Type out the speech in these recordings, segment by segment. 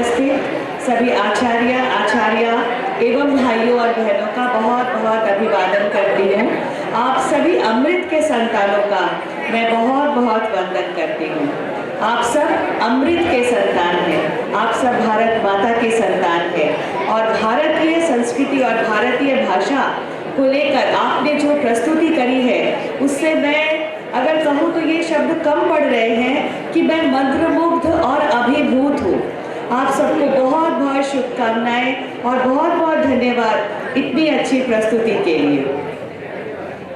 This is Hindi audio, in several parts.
उपस्थित सभी आचार्य एवं भाइयों और बहनों का बहुत बहुत अभिवादन करती हूँ। आप सभी अमृत के संतानों का मैं बहुत बहुत वंदन करती हूँ। आप सब अमृत के संतान हैं, आप सब भारत माता के संतान हैं और भारतीय संस्कृति और भारतीय भाषा को लेकर आपने जो प्रस्तुति करी है उससे मैं अगर कहूँ तो ये शब्द कम पड़ रहे हैं कि मैं मंत्रमुग्ध और अभिभूत हूँ। आप सबको बहुत बहुत शुभकामनाएं और बहुत बहुत धन्यवाद इतनी अच्छी प्रस्तुति के लिए।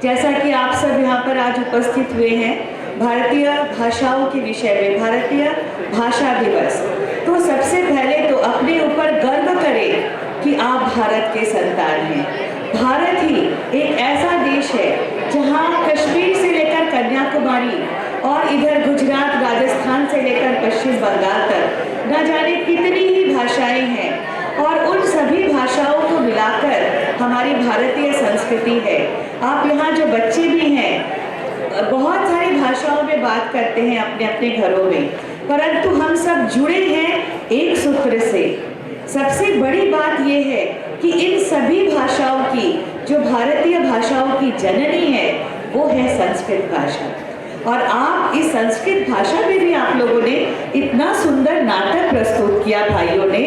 जैसा कि आप सब यहाँ पर आज उपस्थित हुए हैं भारतीय भाषाओं के विषय में, भारतीय भाषा दिवस, तो सबसे पहले तो अपने ऊपर गर्व करें कि आप भारत के संतान हैं। भारत ही एक ऐसा देश है जहाँ कश्मीर से लेकर कन्याकुमारी और इधर गुजरात राजस्थान से लेकर पश्चिम बंगाल तक न जाने कितनी ही भाषाएं हैं और उन सभी भाषाओं को मिलाकर हमारी भारतीय संस्कृति है। आप यहाँ जो बच्चे भी हैं बहुत सारी भाषाओं में बात करते हैं अपने अपने घरों में, परंतु हम सब जुड़े हैं एक सूत्र से। सबसे बड़ी बात यह है कि इन सभी भाषाओं की जो भारतीय भाषाओं की जननी है वो है संस्कृत भाषा। और आप इस संस्कृत भाषा में भी आप लोगों ने इतना सुंदर नाटक प्रस्तुत किया भाइयों ने।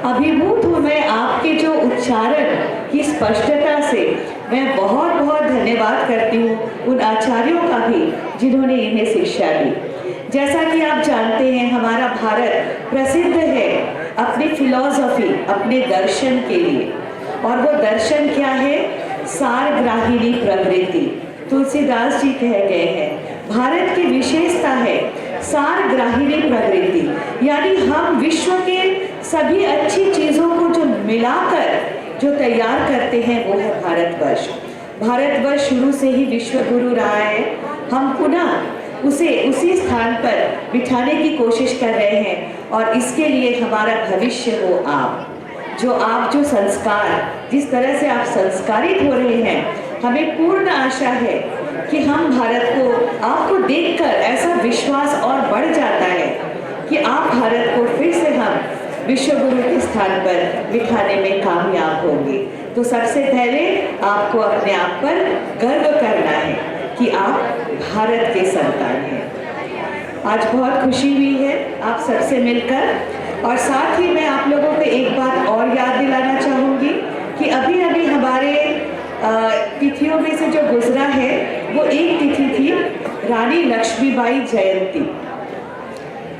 अभिभूत हूँ मैं आपके जो उच्चारण की स्पष्टता से। मैं बहुत बहुत धन्यवाद करती हूँ उन आचार्यों का भी जिन्होंने इन्हें शिक्षा दी। जैसा कि आप जानते हैं हमारा भारत प्रसिद्ध है अपनी फिलॉसफी, अपने दर्शन के लिए, और वो दर्शन क्या है? सारग्राहिणी प्रवृत्ति। तुलसीदास जी कह गए हैं भारत की विशेषता है सारग्राहिणी प्रवृत्ति, यानी हम विश्व के सभी अच्छी चीज़ों को जो मिलाकर जो तैयार करते हैं वो है भारतवर्ष। भारतवर्ष शुरू से ही विश्व गुरु रहा है, हम पुनः उसे उसी स्थान पर बिठाने की कोशिश कर रहे हैं और इसके लिए हमारा भविष्य हो आप जो संस्कार, जिस तरह से आप संस्कारित हो रहे हैं, हमें पूर्ण आशा है कि हम भारत को आपको देखकर ऐसा विश्वास और बढ़ जाता है कि आप भारत को फिर से हम विश्व गुरु के स्थान पर बिठाने में कामयाब होंगे। तो सबसे पहले आपको अपने आप पर गर्व करना है कि आप भारत के संतान हैं। आज बहुत खुशी हुई है आप सबसे मिलकर, और साथ ही मैं आप लोगों को एक बात और याद दिलाना चाहूँगी कि अभी अभी हमारे तिथियों में से जो गुजरा है वो एक तिथि थी रानी लक्ष्मीबाई जयंती।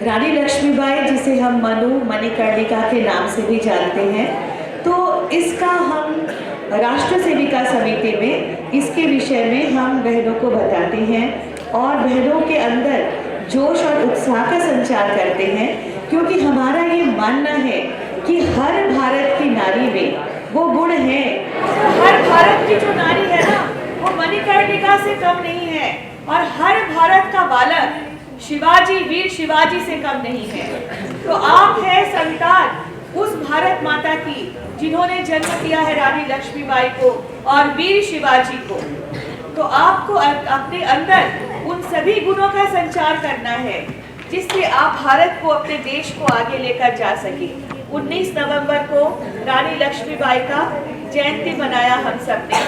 रानी लक्ष्मीबाई जिसे हम मणिकर्णिका के नाम से भी जानते हैं, तो इसका हम राष्ट्र सेविका समिति में इसके विषय में हम बहनों को बताते हैं और बहनों के अंदर जोश और उत्साह का संचार करते हैं, क्योंकि हमारा ये मानना है कि हर भारत की नारी में वो गुण है। हर भारत की जो नारी है ना वो मणिकर्णिका से कम नहीं है, और हर भारत का बालक शिवाजी, वीर शिवाजी से कम नहीं है। तो आप है संतान उस भारत माता की जिन्होंने जन्म दिया है रानी लक्ष्मीबाई को और वीर शिवाजी को। तो आपको अपने अंदर उन सभी गुणों का संचार करना है जिससे आप भारत को, अपने देश को आगे लेकर जा सके। 19 नवंबर को रानी लक्ष्मीबाई का जयंती मनाया हम सब ने,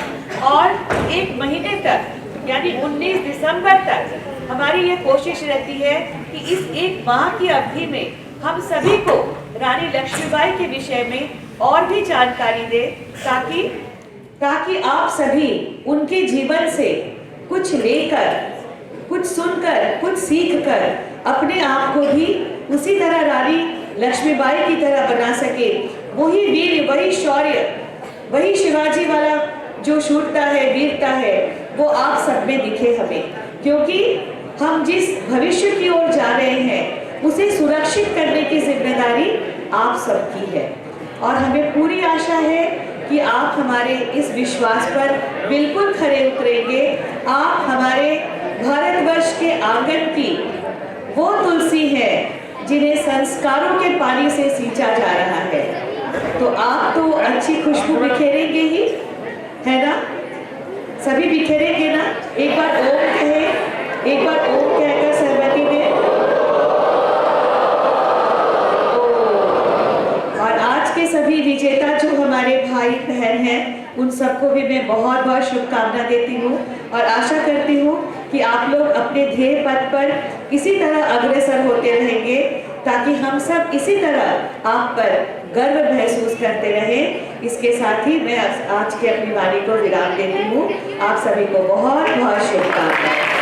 और एक महीने तक यानी 19 दिसंबर तक हमारी ये कोशिश रहती है कि इस एक माह की अवधि में हम सभी को रानी लक्ष्मीबाई के विषय में और भी जानकारी दें, ताकि आप सभी उनके जीवन से कुछ लेकर, कुछ सुनकर, कुछ सीखकर अपने आप को भी उसी तरह रानी लक्ष्मीबाई की तरह बना सके। वही वीर, वही शौर्य, वही शिवाजी वाला जो शूरता है, वीरता है, वो आप सब में दिखे हमें, क्योंकि हम जिस भविष्य की ओर जा रहे हैं उसे सुरक्षित करने की जिम्मेदारी आप सबकी है। और हमें पूरी आशा है कि आप हमारे इस विश्वास पर बिल्कुल खरे उतरेंगे। आप हमारे भारतवर्ष के आंगन की वो तुलसी है जिन्हें संस्कारों के पानी से सींचा जा रहा है। तो आप तो अच्छी खुशबू बिखेरेंगे ही, है ना? सभी बिखेरेंगे ना? एक बार ओम कहे, एक बार ओम कहकर सहमति में सबको भी मैं बहुत बहुत शुभकामना देती हूँ और आशा करती हूँ कि आप लोग अपने ध्येय पथ पर इसी तरह अग्रसर होते रहेंगे, ताकि हम सब इसी तरह आप पर गर्व महसूस करते रहें। इसके साथ ही मैं आज की अपनी वाणी को विराम देती हूँ। आप सभी को बहुत बहुत शुभकामनाएं।